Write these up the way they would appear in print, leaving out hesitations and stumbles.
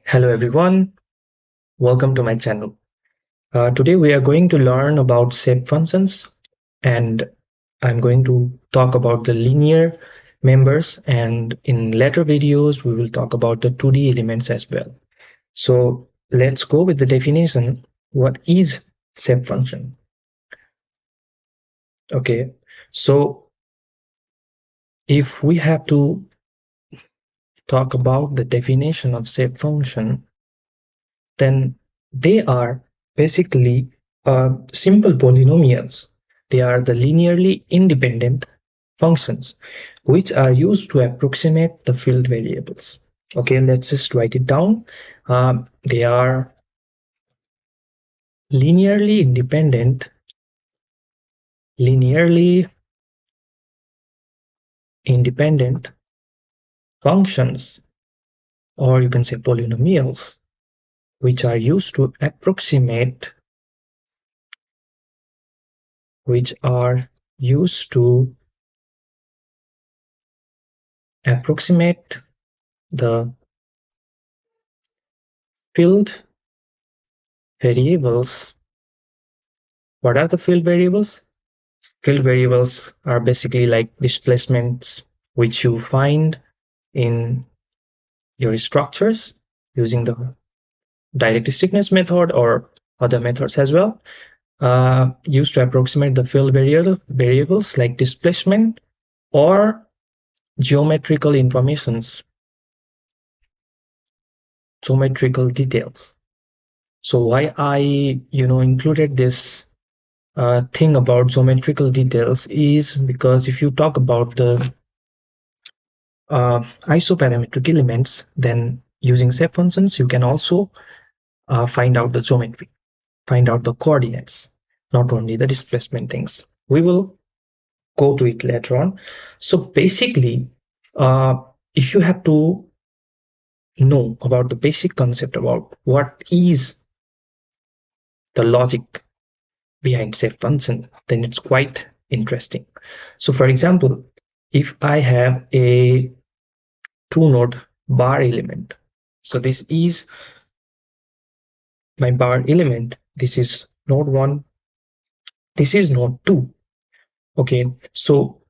Hello everyone, welcome to my channel. Today we are going to learn about shape functions, and I'm going to talk about the linear members, and in later videos we will talk about the 2D elements as well. So let's go with the definition. What is shape function? Okay, so if we have to talk about the definition of shape function, then they are basically simple polynomials. They are the linearly independent functions which are used to approximate the field variables. Okay, let's just write it down. They are linearly independent functions, or you can say polynomials, which are used to approximate which are used to approximate the field variables. What are the field variables? Field variables are basically like displacements which you find in your structures using the direct stiffness method or other methods as well, used to approximate the field variables like displacement or geometrical informations, geometrical details. So why I included this thing about geometrical details is because if you talk about the isoparametric elements, then using shape functions you can also find out the geometry, find out the coordinates, not only the displacement things. We will go to it later on. So basically, if you have to know about the basic concept about what is the logic behind shape function, then it's quite interesting. So for example, if I have a two node bar element, so this is my bar element, this is node 1, this is node 2. Okay, so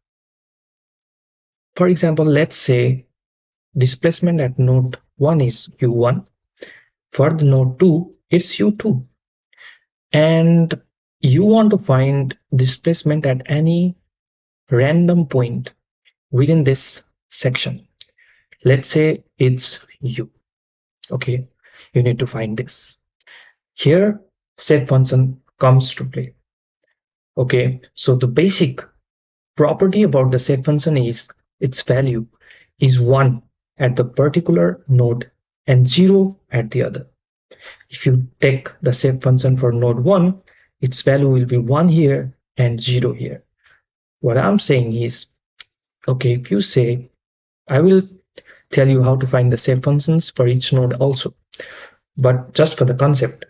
for example, let's say displacement at node 1 is u1, for the node 2 it's u2, and you want to find displacement at any random point within this section. Let's say it's u. Okay, you need to find this. Here shape function comes to play. Okay, so the basic property about the shape function is its value is 1 at the particular node and 0 at the other. If you take the shape function for node 1, its value will be 1 here and 0 here. What I'm saying is, okay, if you say, I will tell you how to find the shape functions for each node also, but just for the concept.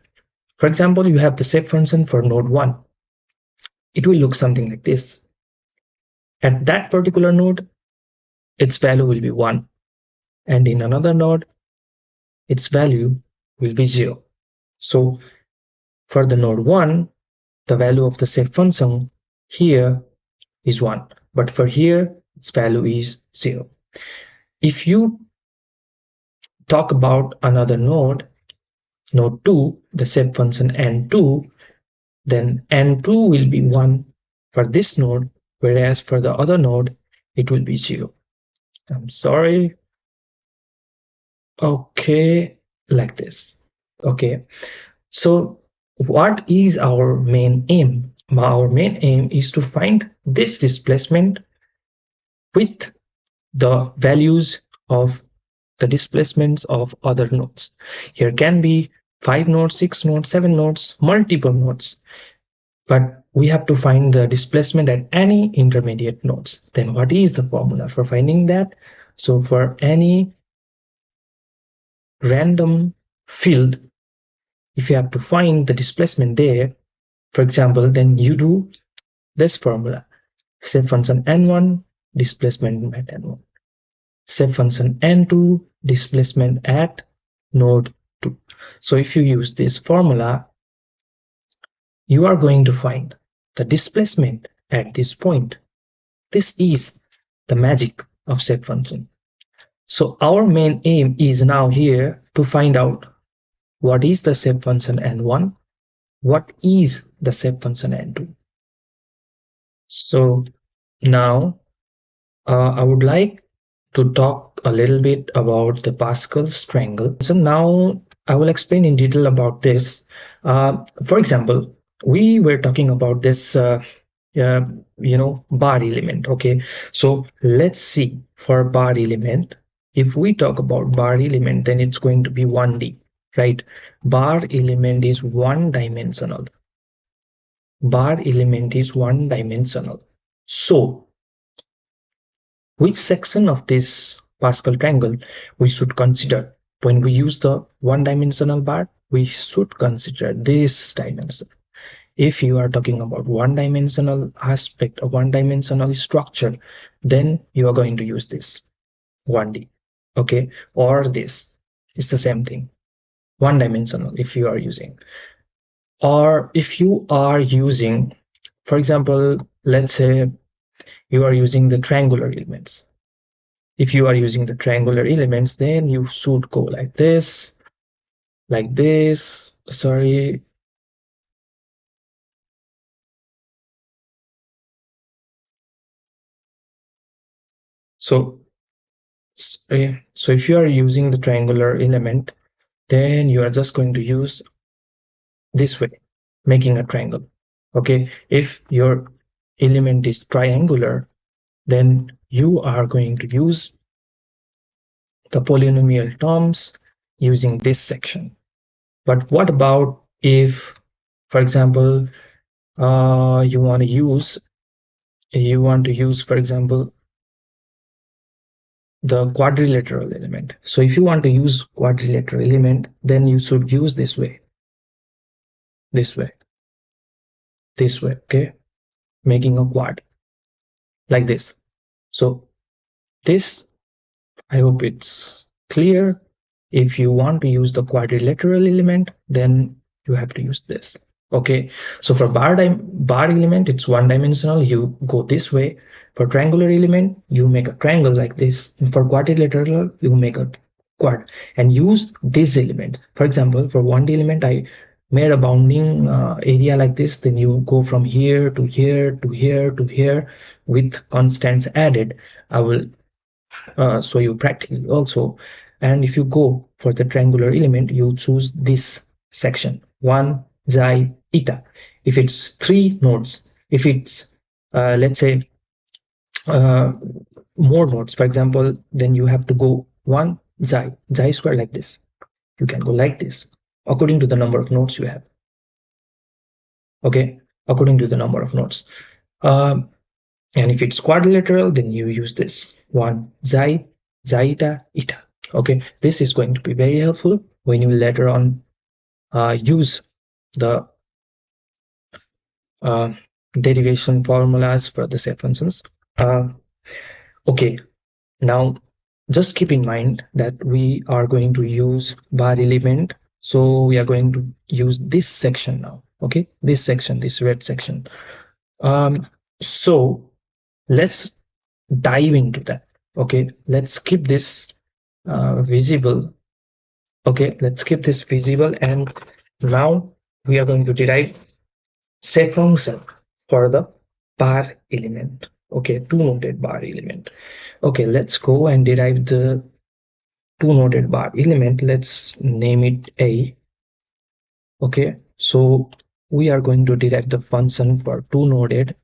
For example, you have the shape function for node 1. It will look something like this. At that particular node, its value will be 1, and in another node, its value will be 0. So for the node 1, the value of the shape function here is 1, but for here, its value is 0. If you talk about another node, node 2, the shape function n2, then n2 will be 1 for this node, whereas for the other node, it will be 0. I'm sorry. Okay, like this. Okay, so what is our main aim? Our main aim is to find this displacement with the values of the displacements of other nodes. Here can be 5 nodes, 6 nodes, 7 nodes, multiple nodes, but we have to find the displacement at any intermediate nodes. Then what is the formula for finding that? So for any random field, if you have to find the displacement there, for example, then you do this formula. Shape function n1, displacement at n1. Shape function n2, displacement at node 2. So if you use this formula, you are going to find the displacement at this point. This is the magic of step function. So our main aim is now here to find out what is the step function n1, what is the step function n2. So now I would like to talk a little bit about the Pascal's triangle. So now I will explain in detail about this. For example, we were talking about this, bar element. Okay, so let's see for bar element. If we talk about bar element, then it's going to be 1D, right? Bar element is one dimensional. Bar element is one dimensional. So which section of this Pascal triangle we should consider when we use the one-dimensional bar? We should consider this dimension. If you are talking about one-dimensional aspect, a one-dimensional structure, then you are going to use this 1D, okay, or this. It's the same thing, one-dimensional if you are using. Or if you are using, for example, let's say you are using the triangular elements. If you are using the triangular elements, then you should go like this, sorry. So, so if you are using the triangular element, then you are just going to use this way, making a triangle. Okay, if your element is triangular, then you are going to use the polynomial terms using this section. But what about if, for example, you want to use, for example, the quadrilateral element. So if you want to use quadrilateral element, then you should use this way, this way, this way, okay, making a quad like this. So this, I hope it's clear. If you want to use the quadrilateral element, then you have to use this. Okay, so for bar element, it's one dimensional, you go this way. For triangular element, you make a triangle like this, and for quadrilateral, you make a quad and use this element. For example, for 1D element, I made a bounding area like this, then you go from here to here to here to here with constants added. I will show you practically also. And if you go for the triangular element, you choose this section 1 xi eta. If it's 3 nodes, if it's let's say more nodes, for example, then you have to go 1 xi square like this. You can go like this according to the number of nodes you have. Okay, according to the number of nodes. And if it's quadrilateral, then you use this 1 xi eta eta. Okay, this is going to be very helpful when you later on use the derivation formulas for the step functions. Okay, now just keep in mind that we are going to use bar element, so we are going to use this section now. Okay, this section, this red section. So let's dive into that. Okay, let's keep this visible. Okay, let's keep this visible, and now we are going to derive step function for the bar element. Okay, two-noded bar element. Okay, let's go and derive the two-noded bar element. Let's name it A. Okay, so we are going to derive the function for two-noded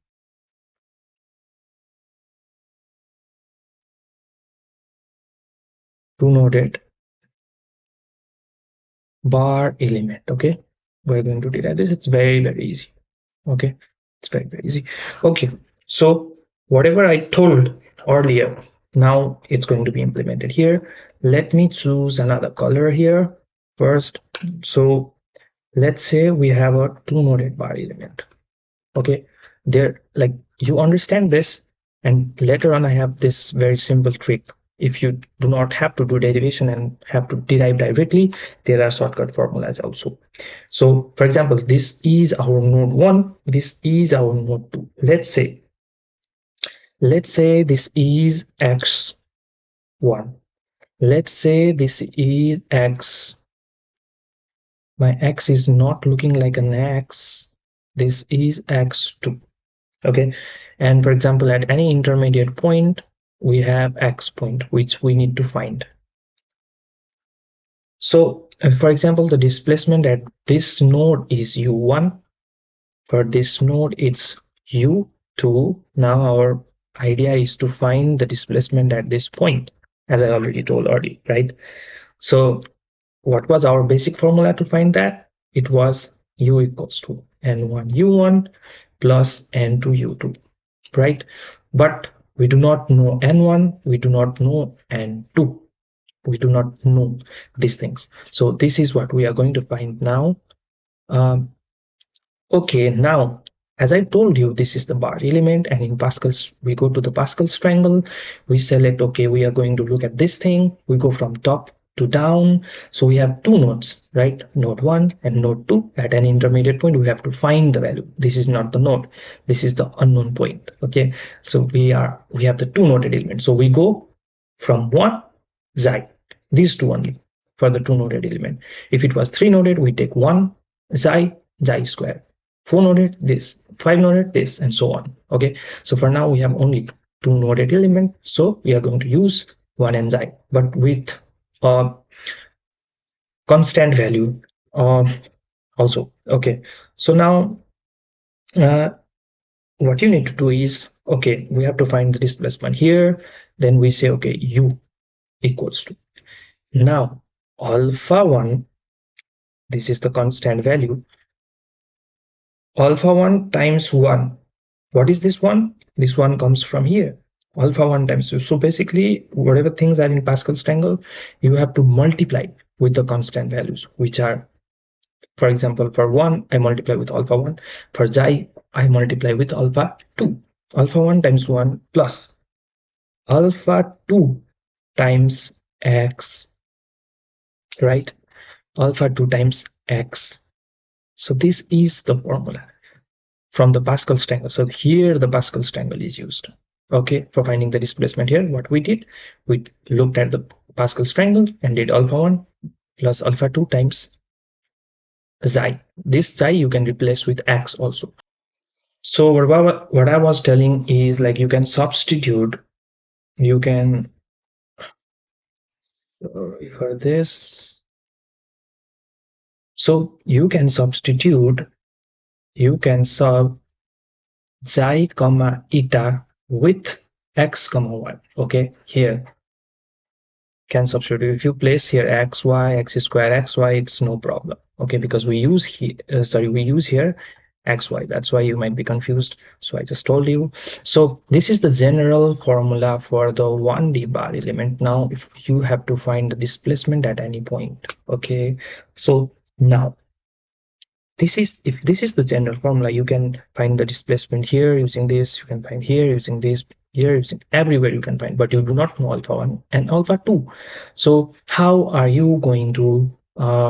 bar element. Okay, we're going to derive this. It's very easy. Okay, it's very easy. Okay, so whatever I told earlier, now it's going to be implemented here. Let me choose another color here first. So let's say we have a two-noded bar element. Okay, there, like, you understand this, and later on I have this very simple trick. if you do not have to do derivation and have to derive directly, there are shortcut formulas also. So for example, this is our node 1, this is our node 2. Let's say this is x1. Let's say this is x. My x is not looking like an x. This is x2. Okay, and for example, at any intermediate point we have x point which we need to find. So for example, the displacement at this node is u1. For this node it's u2. Now our idea is to find the displacement at this point, as I already told earlier, right? So what was our basic formula to find that? It was u equals to n1 u1 plus n2 u2, right? But we do not know n1, we do not know n2, we do not know these things. So this is what we are going to find now. Okay, now as I told you, this is the bar element, and in Pascal's, we go to the Pascal's triangle, we select, okay, we are going to look at this thing, we go from top to down. So we have two nodes, right? Node 1 and node 2. At an intermediate point, we have to find the value. This is not the node, this is the unknown point. Okay, so we have the two noded elements. So we go from 1 xi, these two only for the two noded element. If it was 3 noded, we take 1 xi square, 4 noded this, 5 noded this, and so on. Okay, so for now we have only two noded element, so we are going to use 1 and xi, but with constant value also. Okay, so now what you need to do is, okay, we have to find the displacement here. Then we say, okay, u equals to, now alpha 1, this is the constant value, alpha 1 times 1. What is this one? This one comes from here, alpha 1 times 2. So basically, whatever things are in Pascal's triangle, you have to multiply with the constant values, which are, for example, for 1, I multiply with alpha 1. For xi, I multiply with alpha 2. Alpha 1 times 1 plus alpha 2 times x, right? Alpha 2 times x. So this is the formula from the Pascal's triangle. So here the Pascal's triangle is used. Okay, for finding the displacement here, what we did, we looked at the Pascal's triangle and did alpha 1 plus alpha 2 times xi. This xi you can replace with x also. So what I was telling is, like, you can substitute, you can for this, so you can substitute, you can sub xi comma eta with x comma y. Okay, here can substitute. If you place here x y, x square x y, it's no problem. Okay, because we use here we use here xy, that's why you might be confused. So I just told you. So this is the general formula for the 1D bar element. Now if you have to find the displacement at any point, okay, so now this is, if this is the general formula, you can find the displacement here using this, you can find here using this, here using, everywhere you can find, but you do not know alpha 1 and alpha 2. So how are you going to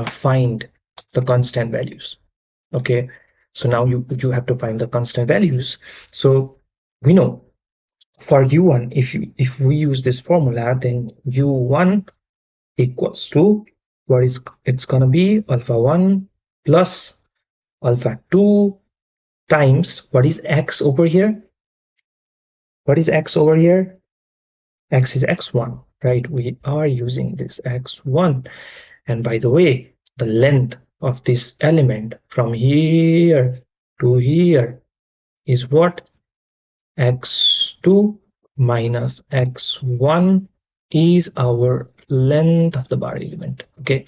find the constant values? Okay, so now you have to find the constant values. So we know for u1, if we use this formula, then u1 equals to, what is, it's gonna be alpha 1 plus alpha 2 times, what is x over here? What is x over here? X is x1, right? We are using this x1. And by the way, the length of this element from here to here is what? X2 minus x1 is our length of the bar element. Okay,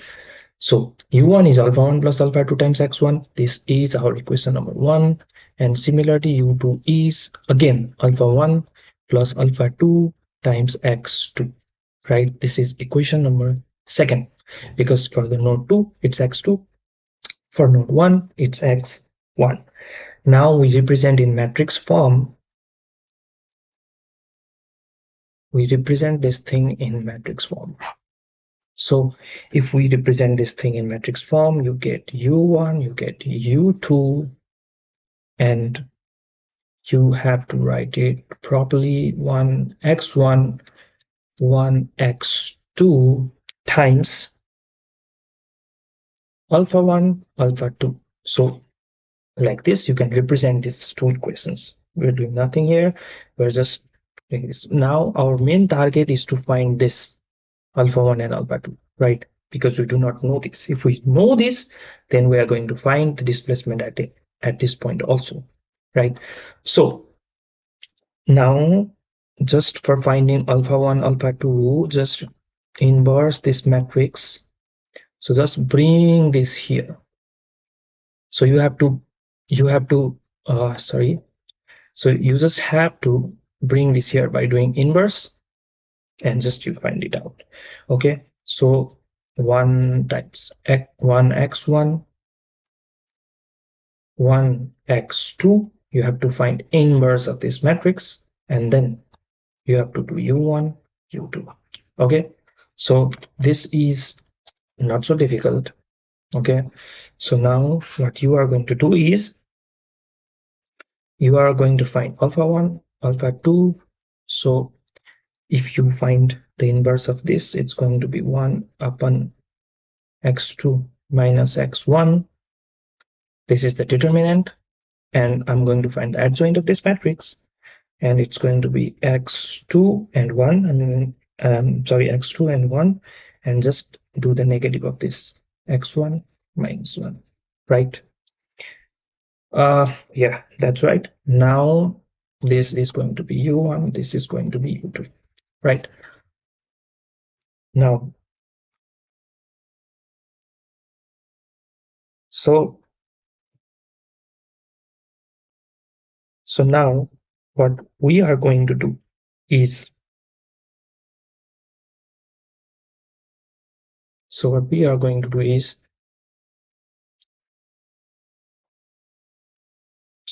so u1 is alpha 1 plus alpha 2 times x1. This is our equation number 1. And similarly, u2 is again alpha 1 plus alpha 2 times x2, right? This is equation number 2, because for the node 2 it's x2, for node 1 it's x1. Now we represent in matrix form we represent this thing in matrix form. So if we represent this thing in matrix form, you get u1, you get u2, and you have to write it properly, 1x1, 1x2 times alpha 1, alpha 2. So like this, you can represent these two equations. We're doing nothing here. We're just doing this. Now our main target is to find this alpha 1 and alpha 2, right? Because we do not know this. If we know this, then we are going to find the displacement at this point also, right? So now just for finding alpha 1, alpha 2, just inverse this matrix. So just bring this here. So you have to sorry, so you just have to bring this here by doing inverse, and just you find it out. Okay, so 1 times 1x1, 1x2, you have to find inverse of this matrix, and then you have to do u1, u2. Okay, so this is not so difficult. Okay, so now what you are going to do is you are going to find alpha 1, alpha 2. So if you find the inverse of this, it's going to be 1 upon x2 minus x1. This is the determinant, and I'm going to find the adjoint of this matrix, and it's going to be x2 and 1. Sorry, x2 and 1, and just do the negative of this, x1 minus 1, right? Yeah, that's right. Now this is going to be u1, this is going to be u2, right? Now, so now what we are going to do is what we are going to do is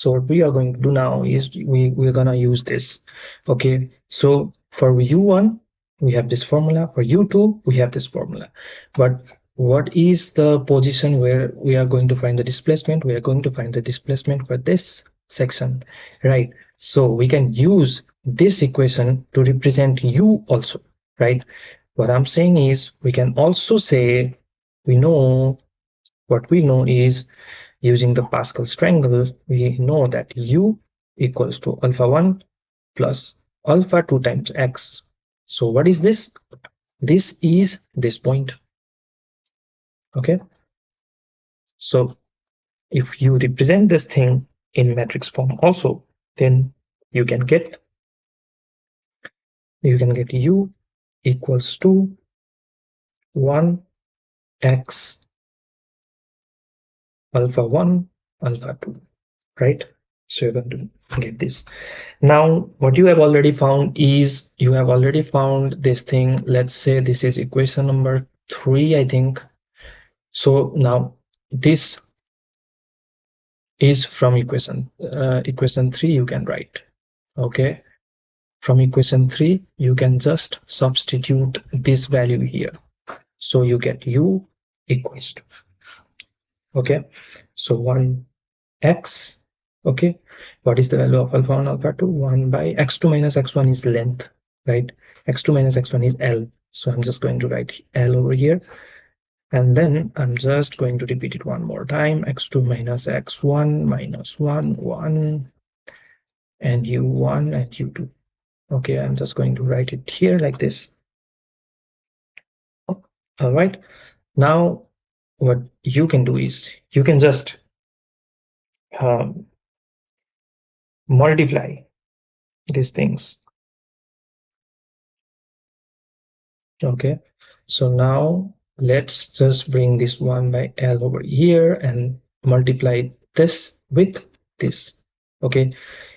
what we are going to do now is we're gonna use this. Okay, so for u1 we have this formula, for u2 we have this formula, but what is the position where we are going to find the displacement? We are going to find the displacement for this section, right? So we can use this equation to represent u also, right? What I'm saying is we can also say we know what we know is using the Pascal's triangle, we know that u equals to alpha 1 plus alpha 2 times x. So what is this? This is this point. Okay, so if you represent this thing in matrix form also, then you can get u equals to 1 x alpha 1 alpha 2, right? So you're going to get this. Now what you have already found is you have already found this thing. Let's say this is equation number 3, I think. So now this is from equation 3 you can write. Okay, from equation 3 you can just substitute this value here, so you get u equals to, okay, so 1x. Okay, what is the value of alpha 1 alpha 2? 1 by x2 minus x1 is length, right? X2 minus x1 is L, so I'm just going to write L over here, and then I'm just going to repeat it one more time. X2 minus x1 minus 1 1, and u1 and u2. Okay, I'm just going to write it here like this. All right, now what you can do is you can just multiply these things. Okay, so now let's just bring this 1 by L over here and multiply this with this. Okay,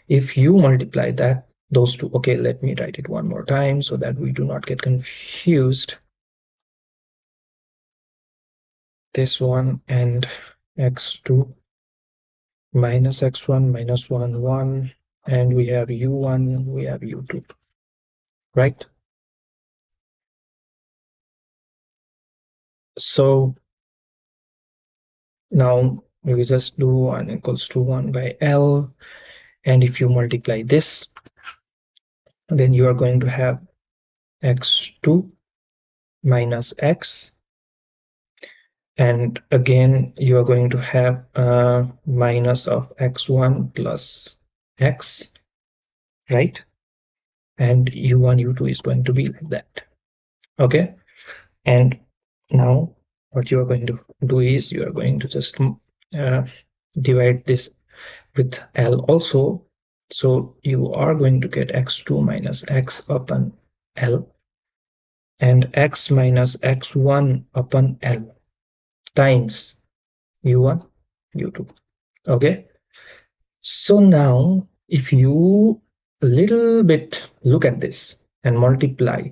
if you multiply that, those two, okay, let me write it one more time so that we do not get confused. This one and x2 minus x1 minus 1 1, and we have u1, we have u2, right? So now we just do 1 equals to 1 by L, and if you multiply this, then you are going to have x2 minus x, and again you are going to have minus of x1 plus x, right? And u1 u2 is going to be like that. Okay, and now what you are going to do is you are going to just divide this with L also. So you are going to get x2 minus x upon L and x minus x1 upon L times u1 u2. Okay, so now if you a little bit look at this and multiply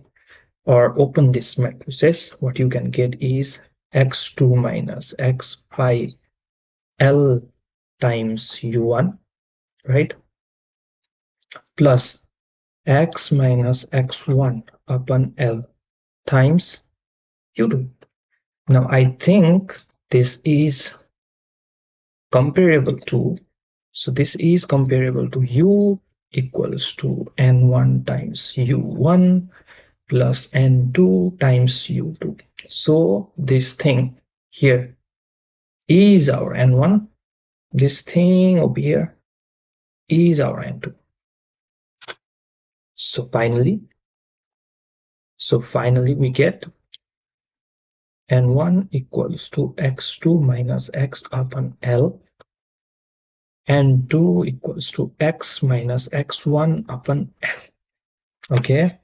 or open this matrices, what you can get is x2 minus x by L times u1, right, plus x minus x1 upon L times u2. Now I think this is comparable to, so this is comparable to u equals to n1 times u1 plus n2 times u2. So this thing here is our n1, this thing over here is our n2. So finally we get n1 equals to x2 minus x upon L, and 2 equals to x minus x1 upon L. Okay,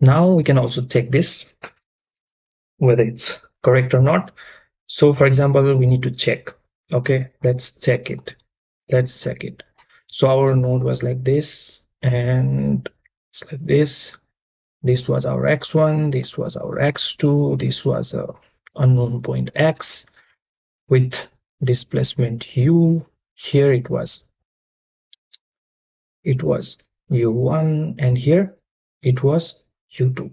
now we can also check this whether it's correct or not. So for example, we need to check. Okay, let's check it. So our node was like this, and it's like this. This was our x1, this was our x2, this was a unknown point x with displacement u. Here it was u1, and here it was u2.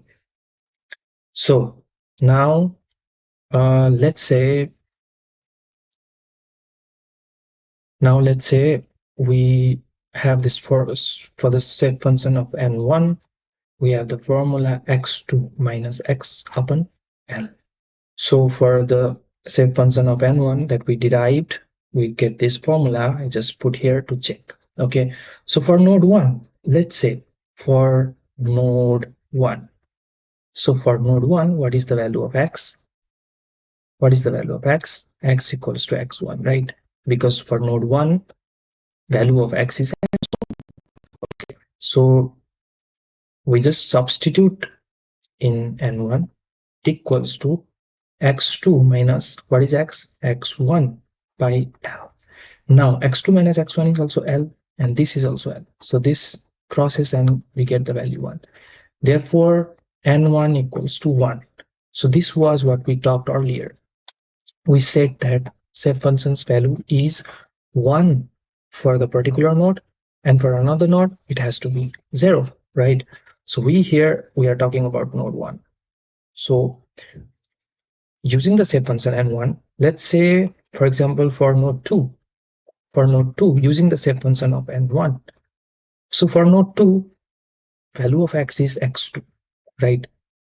So now let's say we have this for the set function of n1, we have the formula x2 minus x upon L. So for the set function of n1 that we derived, we get this formula I just put here to check. Okay, so for node 1, let's say for node 1, so for node 1, what is the value of x? X equals to x1, right? Because for node 1, value of x is x. So we just substitute in n1 equals to x2 minus what is x? x1 by L. Now x2 minus x1 is also L, and this is also L. So this crosses and we get the value 1. Therefore, n1 equals to 1. So this was what we talked earlier. We said that set function's value is 1 for the particular node, and for another node it has to be 0, right? So we are talking about node 1. So using the set function n1, let's say for example for node 2, using the set function of n1. So for node 2, value of x is x2, right?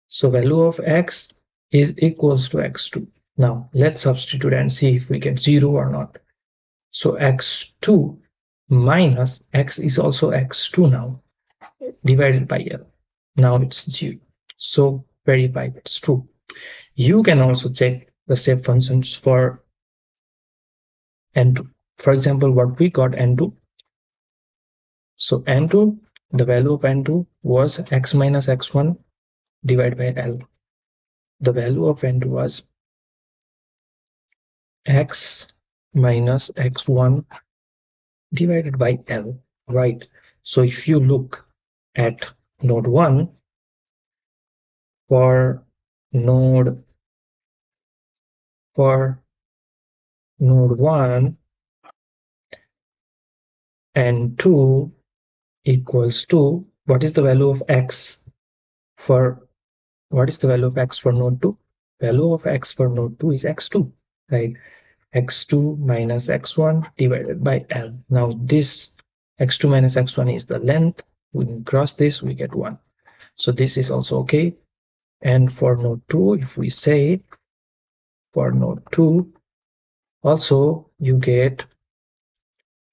So value of x is equals to x2. Now let's substitute and see if we get 0 or not. So x2 minus x is also x2 now, divided by L. Now it's 0. So verify it's true. You can also check the set functions for n2. For example, what we got n2. So n2, the value of n2 was x minus x1 divided by L. The value of n2 was x minus x1 divided by L, right? So if you look at node 1, for node 1 and 2 equals to, what is the value of x for node 2? value of x for node 2 is x2, right? x2 minus x1 divided by L. Now this x2 minus x1 is the length. We cross this, we get 1. So this is also okay. And for node 2, if we say for node 2, also you get,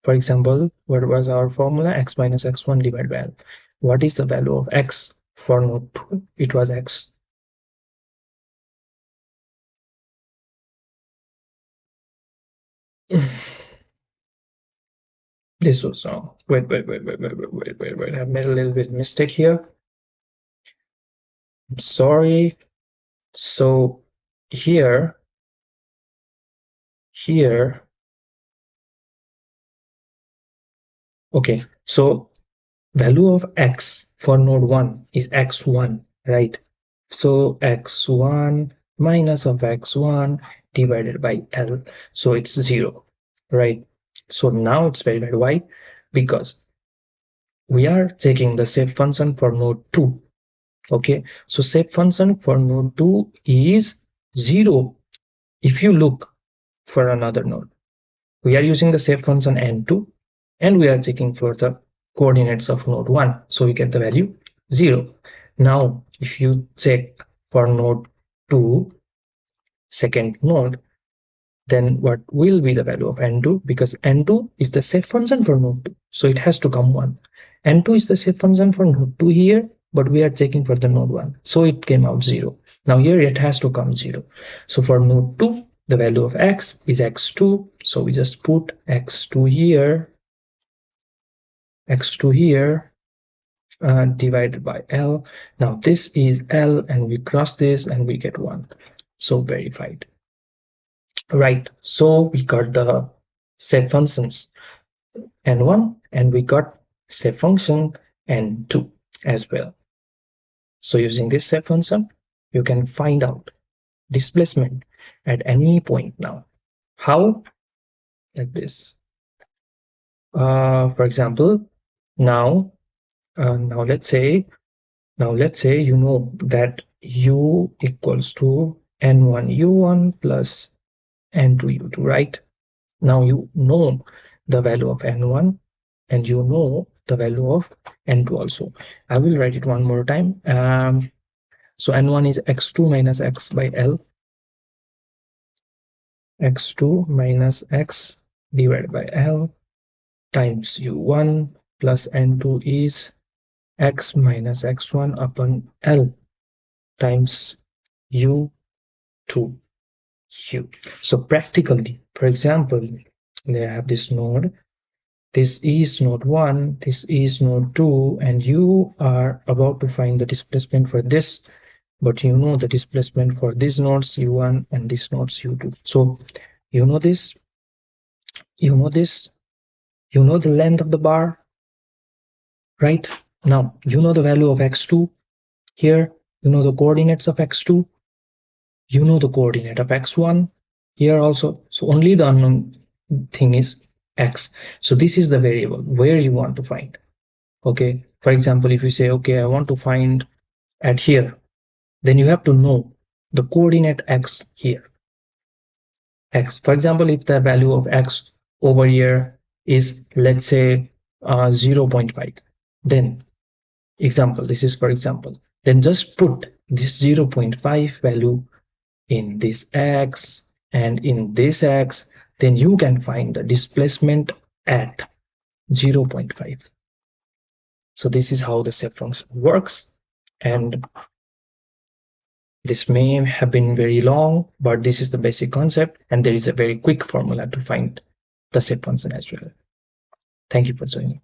for example, what was our formula? X minus x1 divided by L. What is the value of x for node 2? It was x. This was wrong. Wait. I've made a little bit mistake here. I'm sorry. So here, okay. So value of x for node 1 is x1, right? So x1 minus of x1 divided by L. So it's 0, right? So now it's verified. Why? Because we are taking the shape function for node 2. Okay, so shape function for node 2 is 0. If you look for another node, we are using the shape function n2 and we are checking for the coordinates of node 1, so we get the value 0. Now if you check for node 2, second node, then what will be the value of n2? Because n2 is the shape function for node 2, so it has to come 1. N2 is the shape function for node 2 here, but we are checking for the node 1, so it came out 0. Now here it has to come 0. So for node 2, the value of x is x2, so we just put x2 here, divided by L. Now this is L and we cross this and we get 1. So verified. Right, so we got the shape functions n1 and we got shape function n2 as well. So using this shape function, you can find out displacement at any point now. How? Like this. For example, now let's say you know that u equals to n1 u1 plus n2 u2, right? Now you know the value of n1 and you know the value of n2 also. I will write it one more time. So n1 is x2 minus x by L, x2 minus x divided by L times u1 plus n2 is x minus x1 upon L times u2 u. So practically, for example, they have this node. This is node 1, this is node 2, and you are about to find the displacement for this, but you know the displacement for these nodes u1 and these nodes u2. So you know this, you know the length of the bar, right? Now you know the value of x2 here, you know the coordinates of x2, you know the coordinate of x1 here also. So only the unknown thing is x. So this is the variable where you want to find. Okay, for example, if you say, okay, I want to find at here, then you have to know the coordinate x here. X, for example, if the value of x over here is, let's say, 0.5, then example, this is for example, then just put this 0.5 value in this x and in this x, then you can find the displacement at 0.5. So this is how the shape function works, and this may have been very long, but this is the basic concept, and there is a very quick formula to find the shape function as well. Thank you for joining.